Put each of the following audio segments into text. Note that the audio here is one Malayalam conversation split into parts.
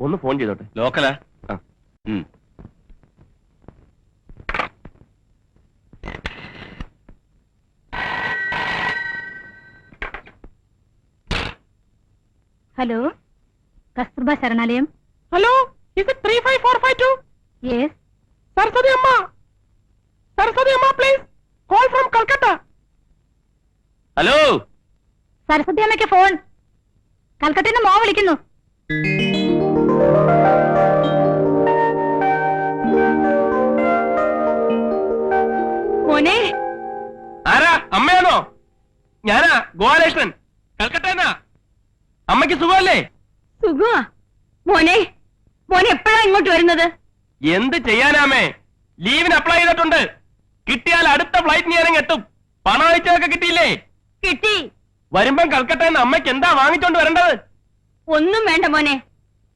ഒന്ന് ഫോൺ ചെയ്തോട്ടെ. ലോക്കലാ? ഹലോ, കസ്തൂർബ ശരണാലയം. ഹലോ, ഇത് 35452? യെസ്. സരസ്വതി അമ്മ, please call from Calcutta. Hello, Saraswati അമ്മയ്ക്ക് ഫോൺ. കൽക്കട്ടയിൽ നിന്ന് മോ വിളിക്കുന്നു. മോനെ. ആരാ? അമ്മയാണോ? ഞാനാ, ഗോപാലകൃഷ്ണൻ, കൽക്കട്ട. അമ്മയ്ക്ക് സുഖമല്ലേ? സുഖമാ മോനെ. മോനെ എപ്പോഴാ ഇങ്ങോട്ട് വരുന്നത്? എന്ത് ചെയ്യാനാമേ, ലീവിന് അപ്ലൈ ചെയ്തിട്ടുണ്ട്. കിട്ടിയാൽ അടുത്ത ഫ്ലൈറ്റ് ഞാൻ എത്തും. പണം അയച്ചതൊക്കെ കിട്ടിയില്ലേ? കിട്ടി. വരുമ്പം കൽക്കട്ടയിൽ നിന്ന് അമ്മയ്ക്ക് എന്താ വാങ്ങിച്ചോണ്ട് വരേണ്ടത്? ഒന്നും വേണ്ട മോനെ,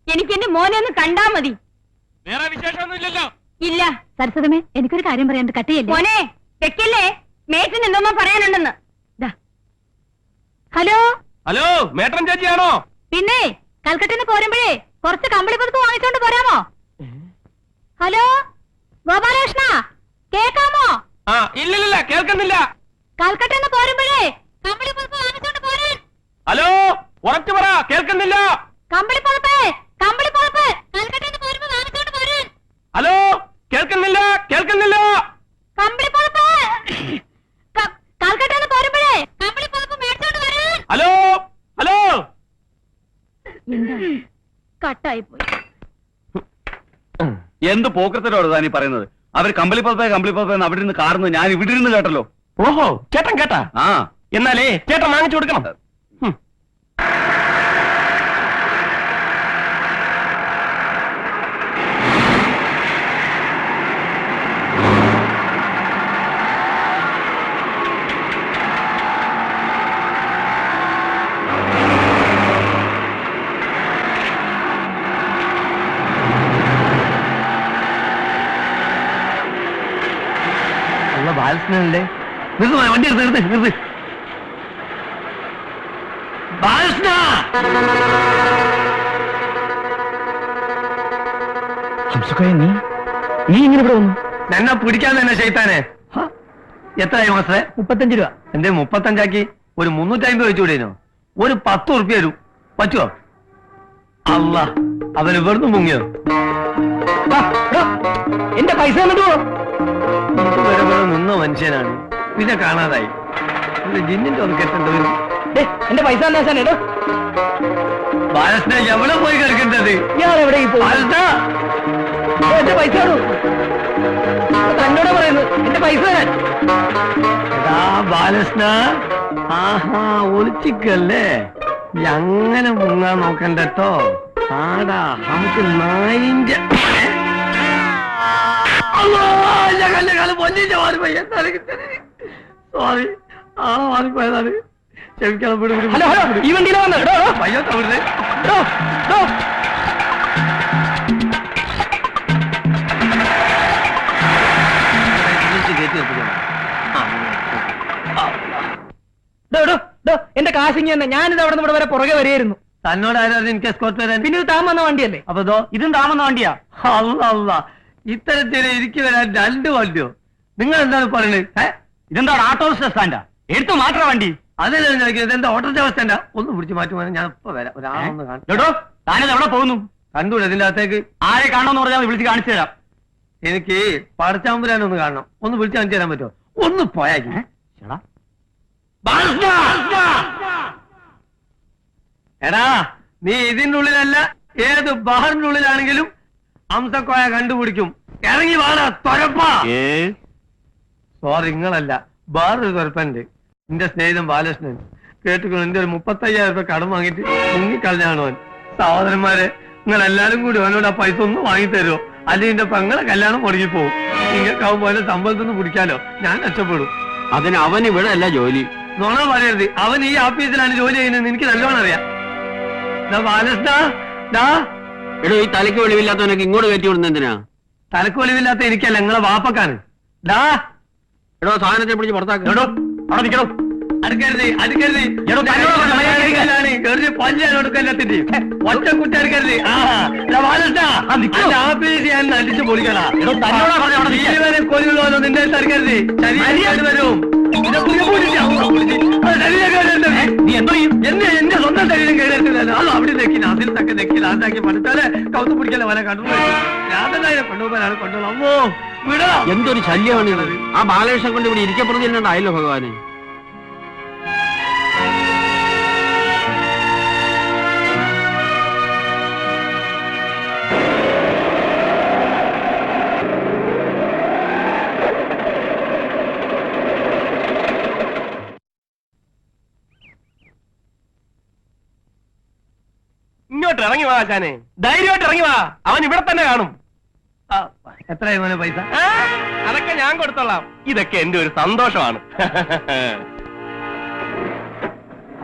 എനിക്ക് എന്റെ മോനെ ഒന്ന് കണ്ടാ മതി. വേറെ വിശേഷമൊന്നും ഇല്ലല്ലോ? ഇല്ല. സരസ്വതമേ, എനിക്കൊരു കാര്യം പറയാൻ കട്ടിയല്ലേ മോനെ. വെക്കല്ലേ, മേറ്റിന് എന്തോന്നോ പറയാനുണ്ടെന്ന്. ഹലോ. ഹലോ, മേട്ടൻ ചേച്ചിയാണോ? പിന്നെ കൽക്കട്ടയിൽ നിന്ന് പോരുമ്പോഴേ കുറച്ച് കമ്പിളി പുതുപ്പ് വാങ്ങിച്ചോണ്ട് പോരാമോ? ഹലോ ഗോപാലകൃഷ്ണ, കേക്കാമോ? ഇല്ലില്ല, കേൾക്കുന്നില്ല. കൽക്കട്ടയിൽ നിന്ന് പോരുമ്പോഴേ കമ്പിളി പുതുപ്പ് വാങ്ങിച്ചോണ്ട് പോരാൻ. ഹലോ, ഉറച്ചു പറ, കേൾക്കുന്നില്ല. കമ്പിളി പുതുപ്പ് കൽക്കട്ടയിൽ നിന്ന് പോരുമ്പോ വാങ്ങിച്ചോണ്ട് പോരാൻ. ഹലോ, കേൾക്കുന്നില്ല. കമ്പിളി പുതുപ്പ് കൽക്കട്ടയിൽ നിന്ന് പോരുമ്പോഴേ കമ്പിളി പുതുപ്പ് മേടിച്ചോണ്ട് വരാൻ. ഹലോ. കട്ടായി പോയി. എന്ത് പോക്കത്തിലോട് താനീ പറയുന്നത്? അവർ കമ്പിളി പതപ്പേ അവിടെ ഇരുന്ന് കാർന്ന് ഞാൻ ഇവിടെ ഇരുന്ന് കേട്ടല്ലോ. ഓഹോ, ചേട്ടൻ കേട്ടാ? എന്നാലേ ചേട്ടൻ വാങ്ങിച്ചു കൊടുക്കണം. ബാലകൃഷ്ണനല്ലേ? വണ്ടി നിർത്ത്. ബാലകൃഷ്ണ, നീ ഇങ്ങനെ ഇവിടെ വന്നു? എന്നെ പിടിക്കാൻ തന്നെ ശൈത്താനെ. എത്രയായി മാസേ? 35 രൂപ. എന്തേ 35 ഒരു 350 വെച്ചുകൂടേനോ? ഒരു 10 ഉറുപ്പ്യ വരും. പറ്റുമോ? അല്ല, അവന് വെറുതെ മുങ്ങിയോ? എന്റെ പൈസ എന്നിട്ടോ? ഇതുവരെ നിന്ന മനുഷ്യനാണ്, പിന്നെ കാണാതായി. ജിന്നിന്റെ ഒന്ന് കെട്ടേണ്ടി വരും. എന്റെ പൈസ എന്നാ? ബാലകൃഷ്ണ, എവിടെ പോയി കിടക്കേണ്ടത്? ഞാൻ എവിടെ എന്റെ പൈസ തന്നോടാ പറയുന്നത്. എന്റെ പൈസ ബാലകൃഷ്ണ, ആഹാ, ഒളിച്ചിക്കല്ലേ? അങ്ങനെ മുങ്ങാൻ നോക്കണ്ടോ? ആടാ, നമുക്ക് നായിന്റെ സോറി, മാറിപ്പോയതാണ്. ക്ഷമിക്കണം. ഈ വണ്ടിയിലെ പയ്യോ തവിടുന്നേ. എന്റെ കാശിങ്ങി തന്നെ. ഞാനിത് അവിടെ നിന്ന് ഇവിടെ വരെ പുറകെ വരെയായിരുന്നു. തന്നോട് ആരായിരുന്നു എനിക്ക് എസ്കോർട്ട് വരാൻ? പിന്നെ ഇത് താൻ വന്ന വണ്ടിയല്ലേ? അപ്പൊ ഇതും താൻ വന്ന വണ്ടിയാ? അല്ല, ഇത്തരത്തിൽ എനിക്ക് വരാൻ 2 വണ്ടിയോ? നിങ്ങൾ എന്താണ് പറയുന്നത്? ഇതെന്താ ആട്ടോ സ്റ്റാൻഡാ? എടുത്തു മാറ്റാ വണ്ടി. അതല്ലേ ചോദിക്കുന്നത്? എന്താ ഓട്ടോ അവസ്ഥ? ഒന്ന് പിടിച്ച് മാറ്റുവാൻ ഞാൻ ഇപ്പൊ വരാം. ഒരാളൊന്ന് കേട്ടോ, താനത് എവിടെ പോകുന്നു? കണ്ടൂടെ ഇതിന്റെ അകത്തേക്ക്? ആരെ കാണണമെന്ന് പറഞ്ഞാൽ വിളിച്ച് കാണിച്ചു തരാം. എനിക്ക് പടച്ചാമ്പുരാനൊന്ന് കാണണം. ഒന്ന് വിളിച്ച് കാണിച്ചു തരാൻ പറ്റുമോ? ഒന്ന് പോയാക്കി. എടാ, നീ ഇതിന്റെ ഉള്ളിലല്ല, ഏത് ബഹറിന്റെ ഉള്ളിലാണെങ്കിലും അംസക്കോയ കണ്ടുപിടിക്കും. ഇറങ്ങി വാടാ തൊരപ്പാ. സോറി, നിങ്ങളല്ല, വേറൊരു തൊരപ്പുണ്ട്. എന്റെ സ്നേഹിതൻ ബാലകൃഷ്ണൻ. കേട്ടിക്കോ, എന്റെ ഒരു 35,000 രൂപ കടം വാങ്ങിയിട്ട് മുങ്ങിക്കളഞ്ഞാണ് അവൻ. സഹോദരന്മാരെ, നിങ്ങൾ എല്ലാരും കൂടി അവനോട് ആ പൈസ ഒന്ന് വാങ്ങിത്തരുമോ? അല്ലെങ്കിൽ എന്റെ പെങ്ങളെ കല്യാണം മുടങ്ങിപ്പോവും. നിങ്ങൾക്കാവുമ്പോ അതിന്റെ സമ്പളത്തിൽ നിന്ന് പിടിക്കാലോ, ഞാൻ രക്ഷപ്പെടും. അതിന് അവൻ ഇവിടെ അല്ല ജോലി. നുണ പറയരുത്. അവൻ ഈ ഓഫീസിലാണ് ജോലി ചെയ്യുന്നത്, എനിക്ക് നല്ലോണം അറിയാം. ബാലകൃഷ്ണ, എടോ, ഈ തലയ്ക്ക് വെളിവില്ലാത്തവനൊക്കെ ഇങ്ങോട്ട് കയറ്റി വിടുന്ന എന്തിനാ? തലക്ക് വെളിവില്ലാത്ത എനിക്കല്ല, നിങ്ങളെ വാപ്പക്കാണ്. എടോ, സാധനത്തെ പിടിച്ച് പുറത്താക്കോ. അവിടെ നിൽക്കണോ? അടുക്കരുത് അടുക്കരുത് പല്ലാനോടുക്കല്ലത്തിന്റെ ഒറ്റ കുട്ടി അടുക്കരുത് ആഫീസ് ഞാൻ അടിച്ചു പൊളിക്കണ ജീവനെ കൊല്ലുള്ളൂ നിന്റെ അടുക്കരുത് ശരീരം വരും എന്റെ സ്വന്തം ശരീരം കേടെടുത്തില്ലല്ലോ അത് അവിടെ നെക്കി അതിൽ തക്കെ നെക്കി ലാസാക്കി പഠിച്ചാല് കൗത്ത് പിടിക്കല വല കണ്ടു ഞാൻ തന്നെ കൊണ്ടുപോകാനാണ് കൊണ്ടുപോകും അമ്മോ വിടാ എന്തൊരു ശല്യമാണ് ഇത്. ആ ബാലകൃഷ്ണൻ കൊണ്ട് ഇവിടെ ഇരിക്കപ്പെടുന്നില്ലാണ്ടായല്ലോ ഭഗവാന്. ഇങ്ങോട്ട് ഇറങ്ങി വാ ആശാനെ ധൈര്യമായിട്ട് ഇറങ്ങി വാ അവൻ ഇവിടെ തന്നെ കാണും എത്രയായി മോനെ പൈസ അതൊക്കെ ഞാൻ കൊടുത്തോളാം ഇതൊക്കെ എന്റെ ഒരു സന്തോഷമാണ്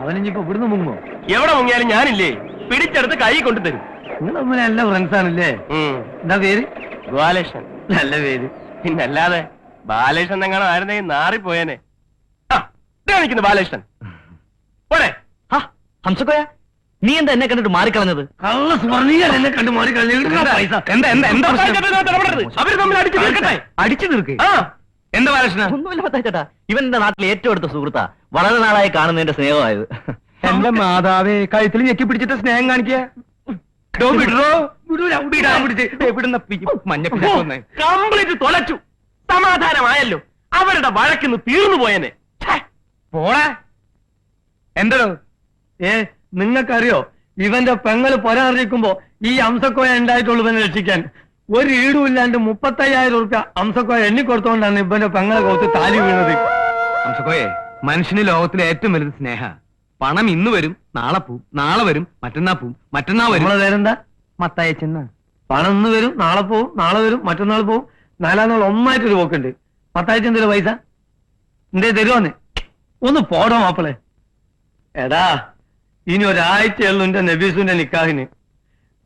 അവനിപ്പോ ഇവിടുന്ന് മുങ്ങോ എവിടെ മുങ്ങിയാലും ഞാനില്ലേ പിടിച്ചെടുത്ത് കൈ കൊണ്ടുതരും നിങ്ങൾ തമ്മിൽ നല്ല ഫ്രണ്ട്സ് ആണല്ലേ എന്താ പേര് ബാലകൃഷ്ണൻ നല്ല പേര് പിന്നല്ലാതെ ബാലകൃഷ്ണൻ എങ്ങനെ ആയിരുന്നെങ്കിൽ നാറിപ്പോയേനെ നിൽക്കുന്നു ബാലകൃഷ്ണൻ പോരെ ഹംസക്കോയ നീ എന്താ എന്നെ കണ്ടിട്ട് മാറിക്കളഞ്ഞത്? കള്ള സ്വർണ്ണീയൻ എന്നെ കണ്ട് മാറിക്കളഞ്ഞു അവര് തമ്മിൽ അടിച്ചു തീർക്കട്ടെ അടിച്ചു തീർക്ക്. എന്താ ബാലകൃഷ്ണ ഒന്നുമില്ല പത്താച്ചേട്ടാ, ഇവൻ എന്റെ നാട്ടിലെ ഏറ്റവും അടുത്ത സുഹൃത്താ. വളരെ നാളായി കാണുന്നതിന്റെ സ്നേഹമായത്. എന്റെ മാതാവേ കഴുത്തിൽ ഞെക്കി പിടിച്ചിട്ട് സ്നേഹം കാണിക്കുക കംപ്ലീറ്റ് തൊലച്ചു. സമാധാനമായല്ലോ, അവരുടെ വഴക്കിന്ന് തീർന്നു പോയനെ. പോടാ എന്തോ നിങ്ങൾക്കറിയോ ഇവന്റെ പെങ്ങള് പൊരാറിയിക്കുമ്പോ ഈ അംസക്കോയ ഉണ്ടായിട്ടുള്ളൂ ഇവനെ രക്ഷിക്കാൻ. ഒരു ഈടും ഇല്ലാണ്ട് 35,000 റുപ്യ അംസക്കോയ എണ്ണിക്കൊടുത്തോണ്ടാണ് ഇവന്റെ പെങ്ങളെ കോത്ത് താലി വീണത്. ഹംസക്കോയെ, മനുഷ്യന് ലോകത്തിലെ ഏറ്റവും വലുത് സ്നേഹ. പണം ഇന്ന് വരും, നാളെ പോവും, നാളെ വരും, മറ്റന്നാ പോവും, മറ്റന്നാ വരും. നമ്മളെ പേരെന്താ? മത്തായച്ചെന്ന. പണം ഇന്ന് വരും, നാളെ പോവും, നാളെ വരും, മറ്റന്നാൾ പോവും, 4 നാൾ ഒന്നായിട്ടൊരു പോക്കുണ്ട്. പത്താഴ്ച പൈസ എന്തേ തരുവാന്ന്? ഒന്ന് പോടോ മാപ്പിളെ. എടാ ഇനി ഒരാഴ്ചയുള്ളൂ എന്റെ നബീസുന്റെ നിക്കാഹിന്.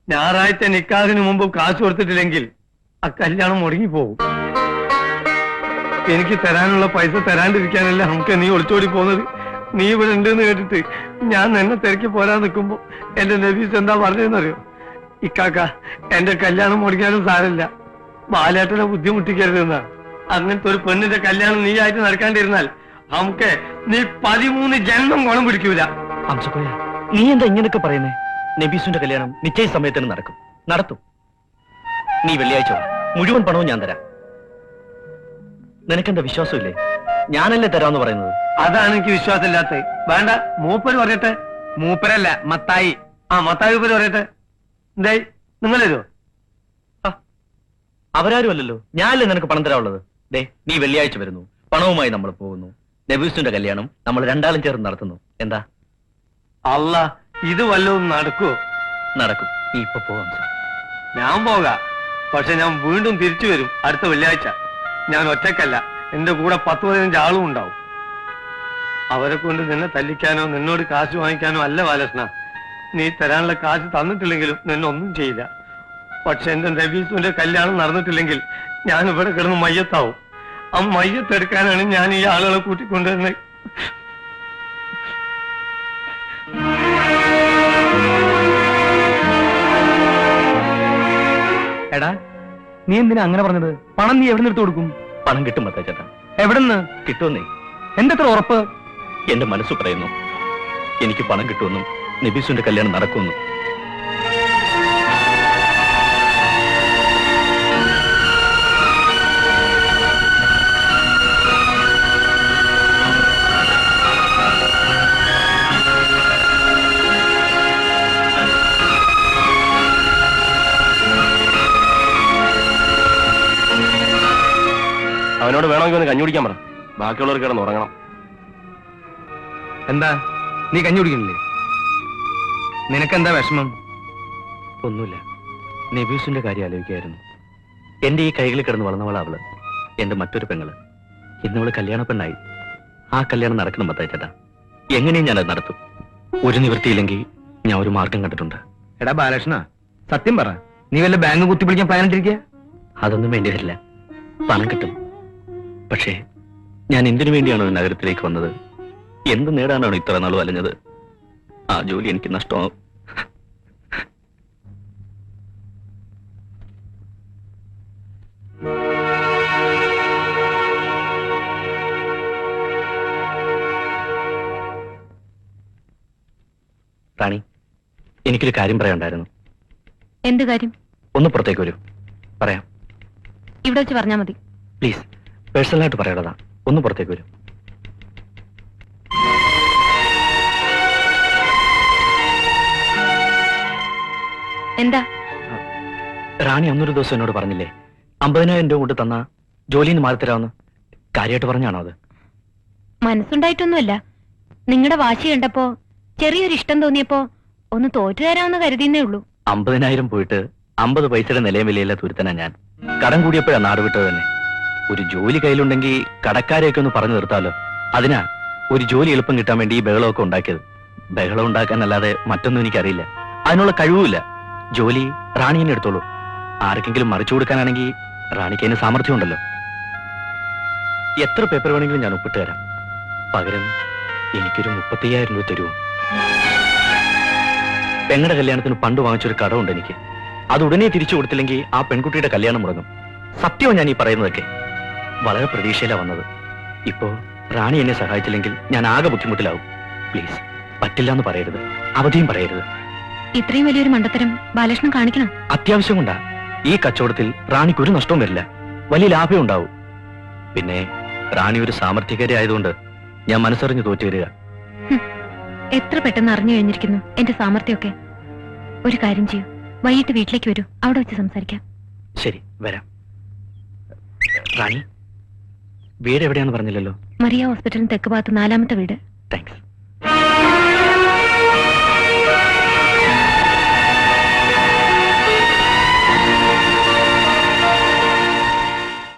ഞായറാഴ്ച നിക്കാഹിന് മുമ്പ് കാശ് കൊടുത്തിട്ടില്ലെങ്കിൽ ആ കല്യാണം മുടങ്ങിപ്പോകും. എനിക്ക് തരാനുള്ള പൈസ തരാണ്ടിരിക്കാനല്ല നമുക്ക് നീ ഒളിച്ചോടി പോകുന്നത്. നീ ഇവിടെ ഉണ്ടെന്ന് കേട്ടിട്ട് ഞാൻ എന്നെ തിരക്കി പോരാൻ നിൽക്കുമ്പോ എന്റെ നബീസ് എന്താ പറഞ്ഞതെന്നറിയോ? ഇക്കാക്ക എന്റെ കല്യാണം മുടങ്ങിയാലും സാരമില്ല, ബാലേട്ടനെ ബുദ്ധിമുട്ടിക്കരുതെന്നാ. അങ്ങനത്തെ ഒരു പെണ്ണിന്റെ കല്യാണം നീ ആയിട്ട് നടക്കാണ്ടിരുന്നാൽ നമുക്ക് നീ 13 ജന്മം ഗുണം പിടിക്കൂല. ഹംസക്കോയ, നീ എന്താ ഇങ്ങനെയൊക്കെ പറയുന്നേ? നബീസുന്റെ കല്യാണം നിശ്ചയ സമയത്തിന് നടത്തും. നീ വെള്ളിയാഴ്ച മുഴുവൻ പണവും ഞാൻ തരാം. നിനക്കെന്താ വിശ്വാസമില്ലേ? ഞാനല്ലേ തരാമെന്ന് പറയുന്നത്. അതാണ് എനിക്ക് വിശ്വാസമില്ലാത്തത്. വേണ്ട, മൂപ്പര് പറയട്ടെ. മൂപ്പരല്ല, മത്തായി. മത്തായി മൂപ്പര് പറയട്ടെ. എന്തായി, നിങ്ങൾ തരുമോ? അവരാരും അല്ലല്ലോ, ഞാനല്ലേ നിനക്ക് പണം തരാനുള്ളത്. ദേ, നീ വെള്ളിയാഴ്ച വരുന്നു, പണവുമായി നമ്മൾ പോകുന്നു. നബീസുന്റെ കല്യാണം നമ്മൾ രണ്ടാളും ചേർന്ന് നടത്തുന്നു. എന്താ? അല്ല, ഇത് വല്ലതും നടക്കുവോ? നടക്കും. നീ ഇപ്പൊ പോവാം. ഞാൻ പോകാം, പക്ഷെ ഞാൻ വീണ്ടും തിരിച്ചു വരും അടുത്ത വെള്ളിയാഴ്ച. ഞാൻ ഒറ്റക്കല്ല, എന്റെ കൂടെ 10-15 ആളും ഉണ്ടാവും. അവരെ കൊണ്ട് നിന്നെ തല്ലിക്കാനോ നിന്നോട് കാശ് വാങ്ങിക്കാനോ അല്ല ബാലകൃഷ്ണ. നീ തരാനുള്ള കാശ് തന്നിട്ടില്ലെങ്കിലും നിന്നെ ഒന്നും ചെയ്യില്ല. പക്ഷെ എന്റെ നബീസുന്റെ കല്യാണം നടന്നിട്ടില്ലെങ്കിൽ ഞാൻ ഇവിടെ കിടന്ന് മയ്യത്താവും. ആ മയ്യത്തെടുക്കാനാണ് ഞാൻ ഈ ആളുകളെ കൂട്ടിക്കൊണ്ടുവരുന്നത്. എടാ, നീ എന്തിനാ അങ്ങനെ പറഞ്ഞത്? പണം നീ എവിടെ നിന്ന് എടുത്തു കൊടുക്കും? പണം കിട്ടും മത്താച്ചേട്ടാ. എവിടെന്ന് കിട്ടുമെന്നേ. എന്തെത്ര ഉറപ്പ്? എന്റെ മനസ്സ് പറയുന്നു എനിക്ക് പണം കിട്ടുമെന്നും നബീസുന്റെ കല്യാണം നടക്കുമെന്നും. അവനോട് വേണമെങ്കിൽ ഒന്ന് കഞ്ഞി കുടിക്കാൻ പറ. ബാക്കിയുള്ളവർ കിടന്ന് ഉറങ്ങണം. എന്താ, നീ കഞ്ഞി കുടിക്കണില്ലേ? നിനക്കെന്താ വിഷമം? ഒന്നുമില്ല, നബീസുന്റെ കാര്യം ആലോചിക്കായിരുന്നു. എന്റെ ഈ കൈകളിൽ കിടന്ന് വളർന്നവളാ അവള്, എന്റെ മറ്റൊരു പെങ്ങള്. ഇന്നവള് കല്യാണ പെണ്ണായി. ആ കല്യാണം നടക്കണം മത്തായിച്ചേട്ടാ. എങ്ങനെയും ഞാനത് നടത്തും. ഒരു നിവൃത്തിയില്ലെങ്കിൽ ഞാൻ ഒരു മാർഗം കണ്ടിട്ടുണ്ട്. എടാ ബാലകൃഷ്ണ, സത്യം പറ, നീ വല്ല ബാങ്ക് കുത്തിപ്പിടിക്കാൻ പ്ലാൻ ഇട്ടിരിക്കുക? അതൊന്നും വേണ്ടി വരില്ല, പണം കിട്ടും. പക്ഷേ ഞാൻ എന്തിനു വേണ്ടിയാണോ നഗരത്തിലേക്ക് വന്നത് എന്ത് നേടാനാണ് ഇത്ര നാൾ വലഞ്ഞത്? ആ ജോലി എനിക്ക് നഷ്ടമാവും. റാണി, എനിക്കൊരു കാര്യം പറയാനുണ്ടായിരുന്നു. എന്ത് കാര്യം? ഒന്ന് പുറത്തേക്ക് വരൂ, പറയാം. ഇവിടെ വെച്ച് പറഞ്ഞാൽ മതി. പ്ലീസ്, പേഴ്സണലായിട്ട് പറയണതാ. ഒന്ന് പുറത്തേക്ക് വരൂ. എന്താ? റാണി അന്നൊരു ദിവസം എന്നോട് പറഞ്ഞില്ലേ 50,000 രൂപ കൊണ്ട് തന്ന ജോലിന്ന് മാറി തരാമെന്ന്? കാര്യമായിട്ട് പറഞ്ഞാണോ അത്? മനസ്സുണ്ടായിട്ടൊന്നുമല്ല. നിങ്ങളുടെ വാശി കണ്ടപ്പോ ചെറിയൊരു ഇഷ്ടം തോന്നിയപ്പോ ഒന്ന് തോറ്റു തരാമെന്ന് കരുതിയെന്നേ ഉള്ളൂ. 50,000 പോയിട്ട് 50 പൈസയുടെ നിലയും വിലയില്ല തുരുത്തനാ ഞാൻ. കടം കൂടിയപ്പോഴാ നാട് വിട്ടത് തന്നെ. ഒരു ജോലി കയ്യിലുണ്ടെങ്കിൽ കടക്കാരെയൊക്കെ ഒന്ന് പറഞ്ഞു നിർത്താലോ. അതിനാ ഒരു ജോലി എളുപ്പം കിട്ടാൻ വേണ്ടി ഈ ബഹളമൊക്കെ ഉണ്ടാക്കിയത്. ബഹളം ഉണ്ടാക്കാനല്ലാതെ മറ്റൊന്നും എനിക്കറിയില്ല. അതിനുള്ള കഴിവുമില്ല. ജോലി റാണി തന്നെ എടുത്തോളൂ. ആർക്കെങ്കിലും മറിച്ചു കൊടുക്കാനാണെങ്കിൽ റാണിക്ക് അതിന് സാമർഥ്യം ഉണ്ടല്ലോ. എത്ര പേപ്പർ വേണമെങ്കിലും ഞാൻ ഒപ്പിട്ട് തരാം. പകരം എനിക്കൊരു 35,000 രൂപ തരുമോ? പെങ്ങളുടെ കല്യാണത്തിന് പണ്ട് വാങ്ങിച്ചൊരു കടമുണ്ട് എനിക്ക്. അത് ഉടനെ തിരിച്ചു കൊടുത്തില്ലെങ്കിൽ ആ പെൺകുട്ടിയുടെ കല്യാണം മുടങ്ങും. സത്യമാണ് ഞാൻ ഈ പറയുന്നതൊക്കെ. വളരെ പ്രതീക്ഷയിലാണ് വന്നത്. ഇപ്പോ റാണി എന്നെ സഹായിച്ചില്ലെങ്കിൽ ഞാൻ ആകെ ബുദ്ധിമുട്ടിലാവും. പ്ലീസ്, പറ്റില്ല എന്ന് പറയരുത്, അവധിയും പറയരുത്. ഇത്രയും വലിയൊരു മണ്ടത്തരം ബാലകൃഷ്ണൻ കാണിക്കണം. അത്യാവശ്യം കൊണ്ടാ. ഈ കച്ചവടത്തിൽ റാണിക്ക് ഒരു നഷ്ടവും വരില്ല, വലിയ ലാഭം ഉണ്ടാവും. പിന്നെ റാണി ഒരു സാമർത്ഥ്യകാരി ആയതുകൊണ്ട് ഞാൻ മനസ്സറിഞ്ഞ് തോറ്റു വരിക. എത്ര പെട്ടെന്ന് അറിഞ്ഞു കഴിഞ്ഞിരിക്കുന്നു എന്റെ സാമർത്ഥ്യമൊക്കെ. ഒരു കാര്യം ചെയ്യൂ, വൈകിട്ട് വീട്ടിലേക്ക് വരൂ, അവിടെ വെച്ച് സംസാരിക്കാം. ശരി, വരാം. റാണി, വീട് എവിടെയാന്ന് പറഞ്ഞില്ലല്ലോ? മറിയ ഹോസ്പിറ്റലിന് തെക്ക് ഭാഗത്ത് 4ാമത്തെ വീട്. താങ്ക്സ്.